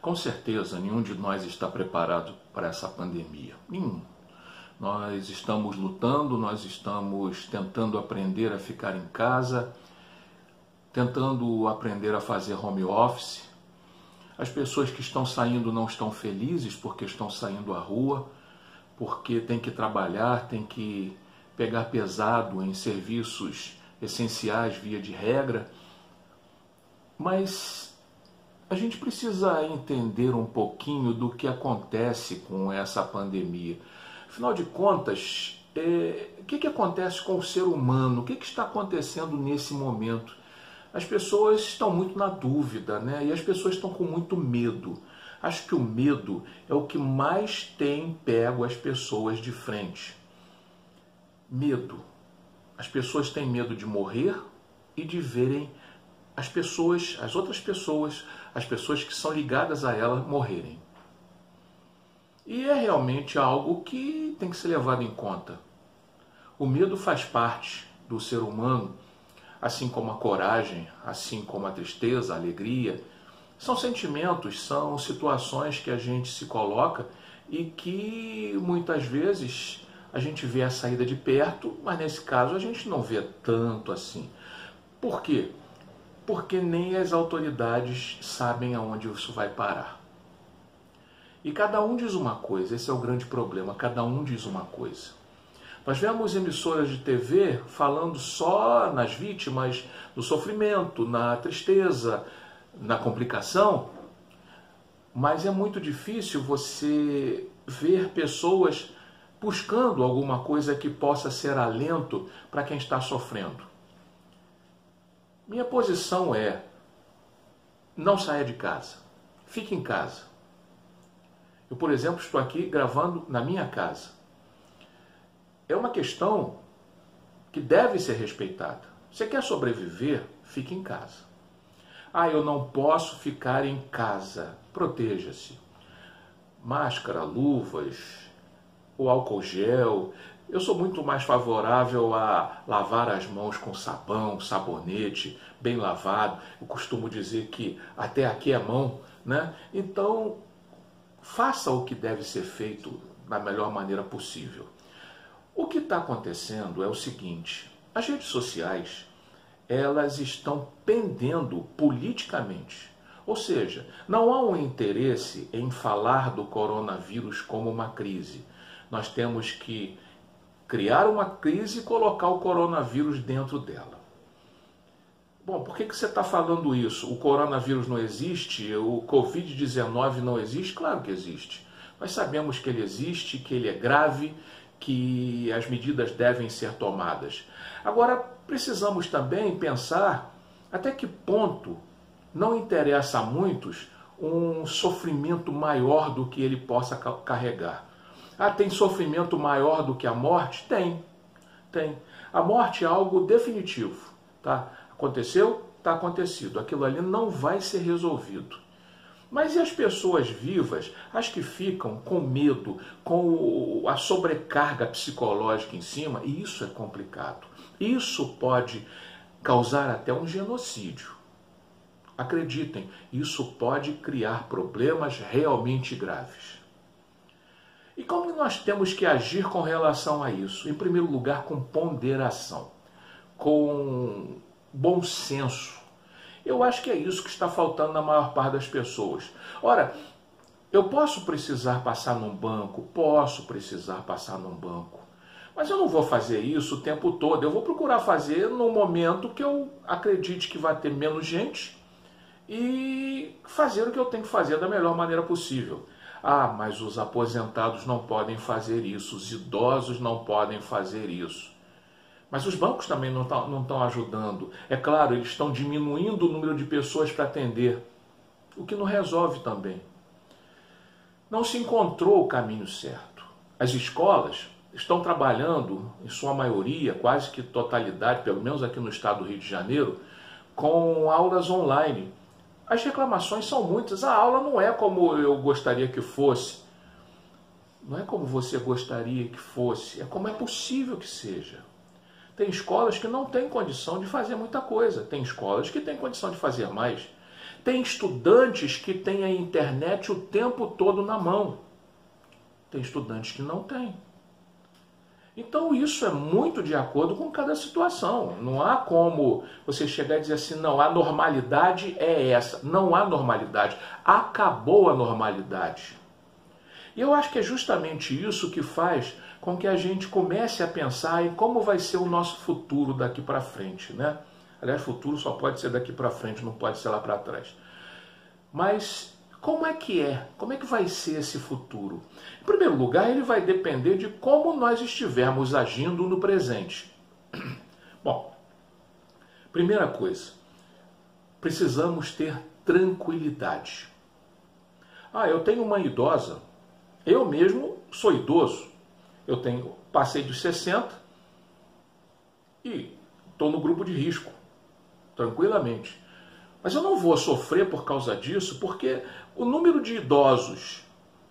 Com certeza, nenhum de nós está preparado para essa pandemia. Nenhum. Nós estamos lutando, nós estamos tentando aprender a ficar em casa, tentando aprender a fazer home office. As pessoas que estão saindo não estão felizes porque estão saindo à rua, porque tem que trabalhar, tem que pegar pesado em serviços essenciais via de regra. Mas a gente precisa entender um pouquinho do que acontece com essa pandemia. Afinal de contas, o que acontece com o ser humano? O que está acontecendo nesse momento? As pessoas estão muito na dúvida, né? E as pessoas estão com muito medo. Acho que o medo é o que mais tem pego as pessoas de frente. Medo. As pessoas têm medo de morrer e de verem as outras pessoas, as pessoas que são ligadas a ela morrerem. E é realmente algo que tem que ser levado em conta. O medo faz parte do ser humano, assim como a coragem, assim como a tristeza, a alegria. São sentimentos, são situações que a gente se coloca e que muitas vezes a gente vê a saída de perto, mas nesse caso a gente não vê tanto assim. Por quê? Porque nem as autoridades sabem aonde isso vai parar. E cada um diz uma coisa, esse é o grande problema, cada um diz uma coisa. Nós vemos emissoras de TV falando só nas vítimas, no sofrimento, na tristeza, na complicação, mas é muito difícil você ver pessoas buscando alguma coisa que possa ser alento para quem está sofrendo. Minha posição é: não saia de casa, fique em casa. Eu, por exemplo, estou aqui gravando na minha casa. É uma questão que deve ser respeitada. Você quer sobreviver? Fique em casa. Eu não posso ficar em casa. Proteja-se. Máscara, luvas, o álcool gel. Eu sou muito mais favorável a lavar as mãos com sabão, sabonete, bem lavado. Eu costumo dizer que até aqui é mão, né? Então, faça o que deve ser feito da melhor maneira possível. O que está acontecendo é o seguinte: as redes sociais, elas estão pendendo politicamente. Ou seja, não há um interesse em falar do coronavírus como uma crise. Nós temos que criar uma crise e colocar o coronavírus dentro dela. Bom, por que você está falando isso? O coronavírus não existe? O Covid-19 não existe? Claro que existe. Nós sabemos que ele existe, que ele é grave, que as medidas devem ser tomadas. Agora, precisamos também pensar até que ponto não interessa a muitos um sofrimento maior do que ele possa carregar. Tem sofrimento maior do que a morte? Tem. A morte é algo definitivo. Tá? Aconteceu? Está acontecido. Aquilo ali não vai ser resolvido. Mas e as pessoas vivas, as que ficam com medo, com a sobrecarga psicológica em cima? E isso é complicado. Isso pode causar até um genocídio. Acreditem, isso pode criar problemas realmente graves. E como nós temos que agir com relação a isso? Em primeiro lugar, com ponderação, com bom senso. Eu acho que é isso que está faltando na maior parte das pessoas. Ora, eu posso precisar passar num banco? Posso precisar passar num banco. Mas eu não vou fazer isso o tempo todo. Eu vou procurar fazer no momento que eu acredite que vai ter menos gente e fazer o que eu tenho que fazer da melhor maneira possível. Mas os aposentados não podem fazer isso, os idosos não podem fazer isso. Mas os bancos também não estão ajudando. É claro, eles estão diminuindo o número de pessoas para atender, o que não resolve também. Não se encontrou o caminho certo. As escolas estão trabalhando, em sua maioria, quase que totalidade, pelo menos aqui no estado do Rio de Janeiro, com aulas online. As reclamações são muitas. A aula não é como eu gostaria que fosse. Não é como você gostaria que fosse. É como é possível que seja. Tem escolas que não têm condição de fazer muita coisa. Tem escolas que têm condição de fazer mais. Tem estudantes que têm a internet o tempo todo na mão. Tem estudantes que não têm. Então isso é muito de acordo com cada situação. Não há como você chegar e dizer assim, não, a normalidade é essa. Não há normalidade. Acabou a normalidade. E eu acho que é justamente isso que faz com que a gente comece a pensar em como vai ser o nosso futuro daqui para frente, né? Aliás, futuro só pode ser daqui para frente, não pode ser lá para trás. Mas como é que é? Como é que vai ser esse futuro? Em primeiro lugar, ele vai depender de como nós estivermos agindo no presente. Bom, primeira coisa, precisamos ter tranquilidade. Eu tenho uma idosa, eu mesmo sou idoso, passei dos 60 e estou no grupo de risco, tranquilamente. Mas eu não vou sofrer por causa disso, porque o número de idosos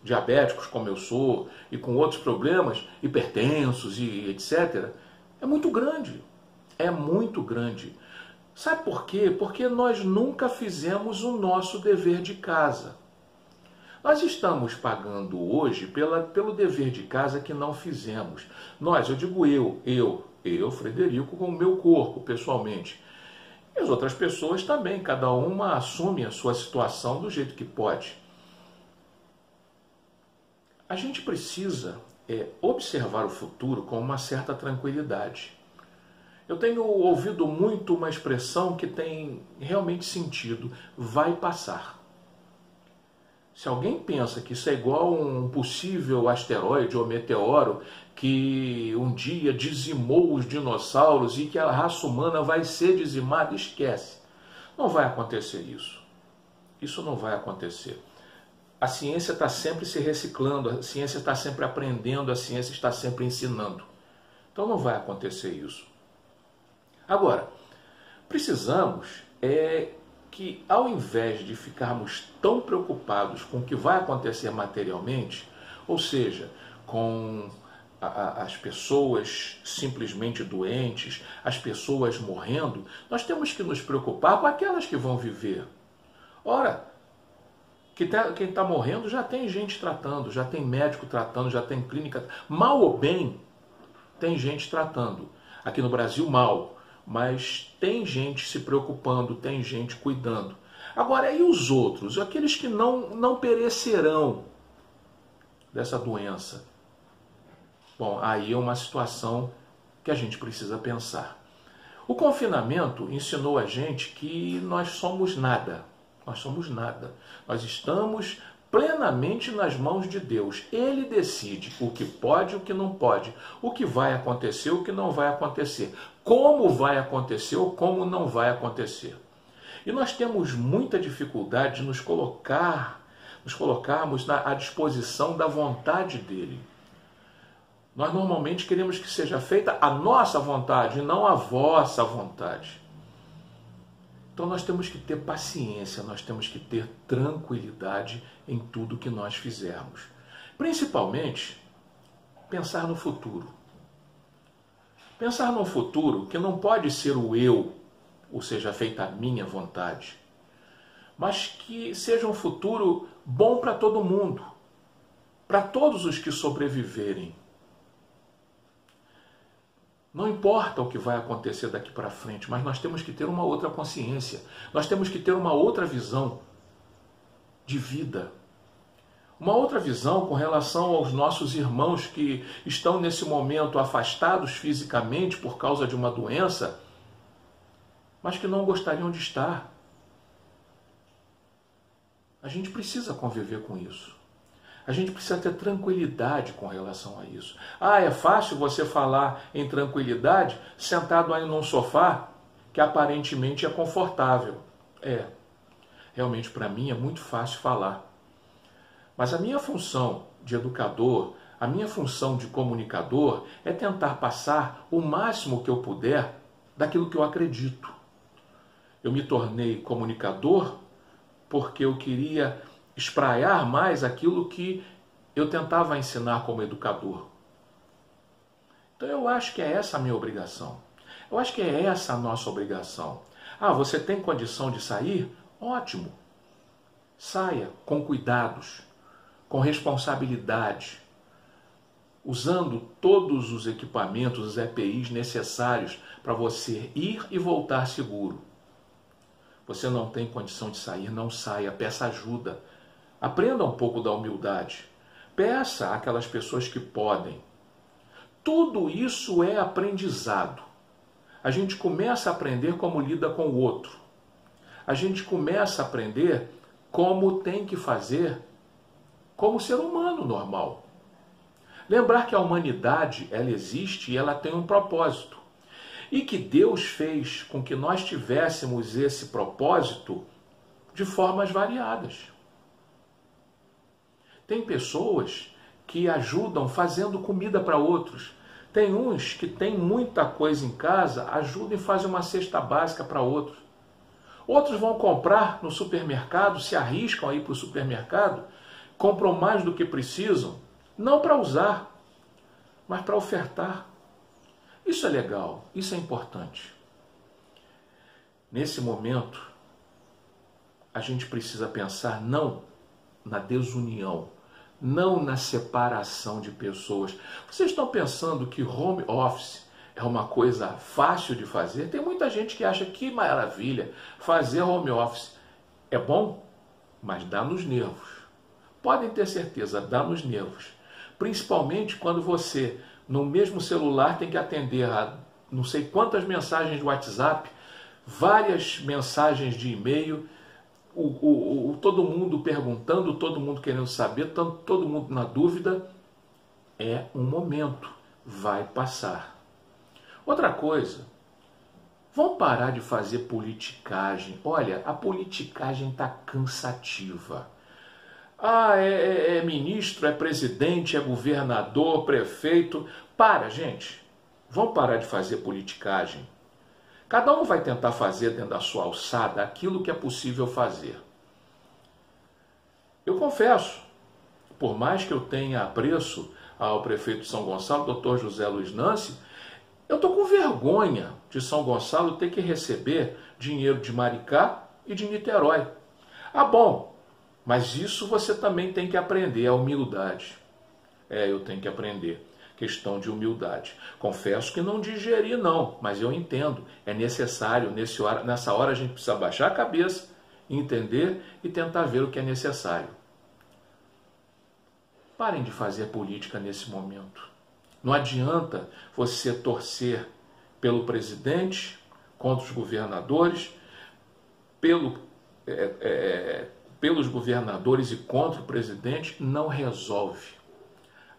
diabéticos, como eu sou, e com outros problemas, hipertensos e etc., é muito grande. É muito grande. Sabe por quê? Porque nós nunca fizemos o nosso dever de casa. Nós estamos pagando hoje pelo dever de casa que não fizemos. Nós, eu digo eu, Frederico, com o meu corpo, pessoalmente. E as outras pessoas também, cada uma assume a sua situação do jeito que pode. A gente precisa observar o futuro com uma certa tranquilidade. Eu tenho ouvido muito uma expressão que tem realmente sentido, vai passar. Se alguém pensa que isso é igual a um possível asteroide ou meteoro que um dia dizimou os dinossauros e que a raça humana vai ser dizimada, esquece. Não vai acontecer isso. Isso não vai acontecer. A ciência está sempre se reciclando, a ciência está sempre aprendendo, a ciência está sempre ensinando. Então não vai acontecer isso. Agora, precisamos que ao invés de ficarmos tão preocupados com o que vai acontecer materialmente, ou seja, com as pessoas simplesmente doentes, as pessoas morrendo, nós temos que nos preocupar com aquelas que vão viver. Ora, quem está morrendo já tem gente tratando, já tem médico tratando, já tem clínica. Mal ou bem, tem gente tratando. Aqui no Brasil, mal. Mas tem gente se preocupando, tem gente cuidando. Agora, e os outros? Aqueles que não perecerão dessa doença? Bom, aí é uma situação que a gente precisa pensar. O confinamento ensinou a gente que nós somos nada. Nós somos nada. Nós estamos plenamente nas mãos de Deus. Ele decide o que pode e o que não pode, o que vai acontecer, o que não vai acontecer, como vai acontecer ou como não vai acontecer. E nós temos muita dificuldade de nos colocarmos à disposição da vontade dele. Nós normalmente queremos que seja feita a nossa vontade e não a vossa vontade. Então nós temos que ter paciência, nós temos que ter tranquilidade em tudo que nós fizermos. Principalmente, pensar no futuro. Pensar no futuro que não pode ser o eu, ou seja, feita a minha vontade, mas que seja um futuro bom para todo mundo, para todos os que sobreviverem. Não importa o que vai acontecer daqui para frente, mas nós temos que ter uma outra consciência. Nós temos que ter uma outra visão de vida. Uma outra visão com relação aos nossos irmãos que estão nesse momento afastados fisicamente por causa de uma doença, mas que não gostariam de estar. A gente precisa conviver com isso. A gente precisa ter tranquilidade com relação a isso. É fácil você falar em tranquilidade sentado aí num sofá que aparentemente é confortável. Realmente para mim é muito fácil falar. Mas a minha função de educador, a minha função de comunicador é tentar passar o máximo que eu puder daquilo que eu acredito. Eu me tornei comunicador porque eu queria espraiar mais aquilo que eu tentava ensinar como educador. Então eu acho que é essa a minha obrigação. Eu acho que é essa a nossa obrigação. Você tem condição de sair? Ótimo. Saia com cuidados, com responsabilidade, usando todos os equipamentos, os EPIs necessários para você ir e voltar seguro. Você não tem condição de sair, não saia, peça ajuda. Aprenda um pouco da humildade. Peça àquelas pessoas que podem. Tudo isso é aprendizado. A gente começa a aprender como lida com o outro. A gente começa a aprender como tem que fazer como ser humano normal. Lembrar que a humanidade, ela existe e ela tem um propósito. E que Deus fez com que nós tivéssemos esse propósito de formas variadas. Tem pessoas que ajudam fazendo comida para outros. Tem uns que têm muita coisa em casa, ajudam e fazem uma cesta básica para outros. Outros vão comprar no supermercado, se arriscam a ir para o supermercado, compram mais do que precisam, não para usar, mas para ofertar. Isso é legal, isso é importante. Nesse momento, a gente precisa pensar não na desunião, não na separação de pessoas. Vocês estão pensando que home office é uma coisa fácil de fazer? Tem muita gente que acha que maravilha, fazer home office é bom, mas dá nos nervos. Podem ter certeza, dá nos nervos. Principalmente quando você, no mesmo celular, tem que atender a não sei quantas mensagens de WhatsApp, várias mensagens de e-mail, todo mundo perguntando, todo mundo querendo saber, todo mundo na dúvida. É um momento, vai passar. Outra coisa, vão parar de fazer politicagem. Olha, a politicagem está cansativa. É ministro, é presidente, é governador, prefeito. Para, gente. Vão parar de fazer politicagem. Cada um vai tentar fazer dentro da sua alçada aquilo que é possível fazer. Eu confesso, por mais que eu tenha apreço ao prefeito de São Gonçalo, Dr. José Luiz Nancy, eu estou com vergonha de São Gonçalo ter que receber dinheiro de Maricá e de Niterói. Ah, bom, mas isso você também tem que aprender, a humildade. Eu tenho que aprender. Questão de humildade. Confesso que não digeri não, mas eu entendo. É necessário, nessa hora a gente precisa baixar a cabeça, entender e tentar ver o que é necessário. Parem de fazer política nesse momento. Não adianta você torcer pelo presidente, contra os governadores, pelos governadores e contra o presidente, não resolve.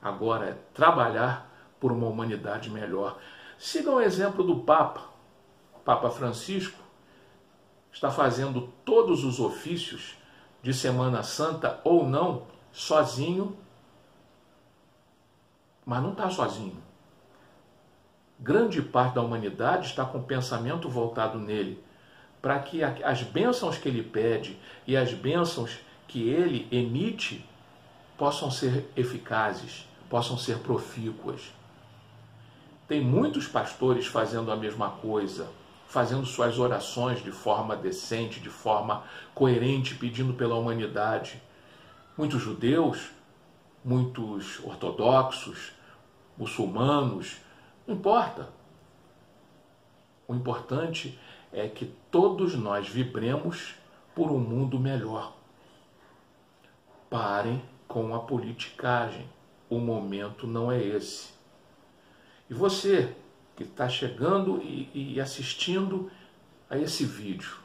Agora é trabalhar por uma humanidade melhor. Sigam o exemplo do Papa. Papa Francisco está fazendo todos os ofícios de Semana Santa ou não, sozinho, mas não está sozinho. Grande parte da humanidade está com o pensamento voltado nele, para que as bênçãos que ele pede e as bênçãos que ele emite possam ser eficazes, possam ser profícuas. Tem muitos pastores fazendo a mesma coisa, fazendo suas orações de forma decente, de forma coerente, pedindo pela humanidade. Muitos judeus, muitos ortodoxos, muçulmanos, não importa. O importante é que todos nós vibremos por um mundo melhor. Parem com a politicagem. O momento não é esse. E você que está chegando e assistindo a esse vídeo,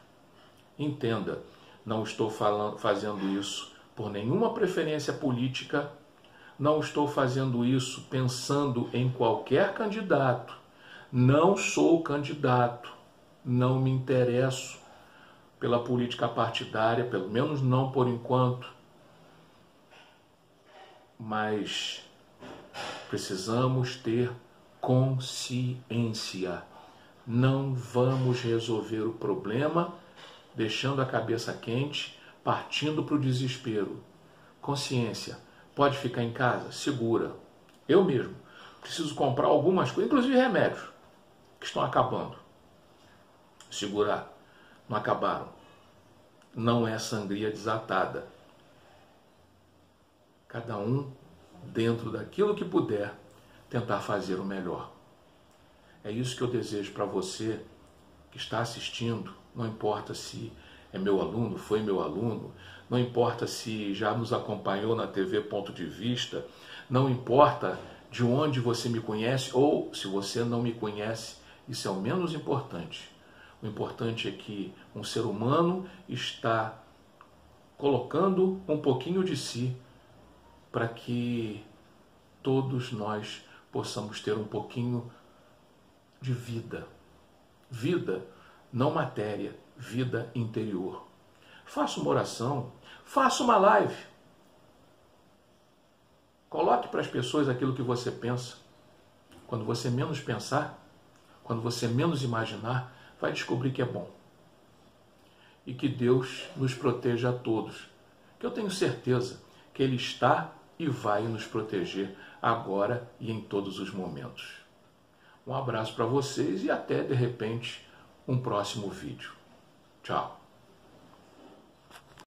entenda, não estou fazendo isso por nenhuma preferência política, não estou fazendo isso pensando em qualquer candidato, não sou candidato, não me interesso pela política partidária, pelo menos não por enquanto, mas precisamos ter consciência. Não vamos resolver o problema deixando a cabeça quente, partindo para o desespero. Consciência. Pode ficar em casa? Segura. Eu mesmo preciso comprar algumas coisas, inclusive remédios, que estão acabando. Segurar. Não acabaram. não é sangria desatada. Cada um, dentro daquilo que puder, tentar fazer o melhor. É isso que eu desejo para você que está assistindo, não importa se é meu aluno, foi meu aluno, não importa se já nos acompanhou na TV Ponto de Vista, não importa de onde você me conhece ou se você não me conhece, isso é o menos importante. O importante é que um ser humano está colocando um pouquinho de si para que todos nós possamos ter um pouquinho de vida. Vida, não matéria, vida interior. Faça uma oração, faça uma live. Coloque para as pessoas aquilo que você pensa. Quando você menos pensar, quando você menos imaginar, vai descobrir que é bom. E que Deus nos proteja a todos. Que eu tenho certeza que Ele está e vai nos proteger agora e em todos os momentos. Um abraço para vocês e até, de repente, um próximo vídeo. Tchau.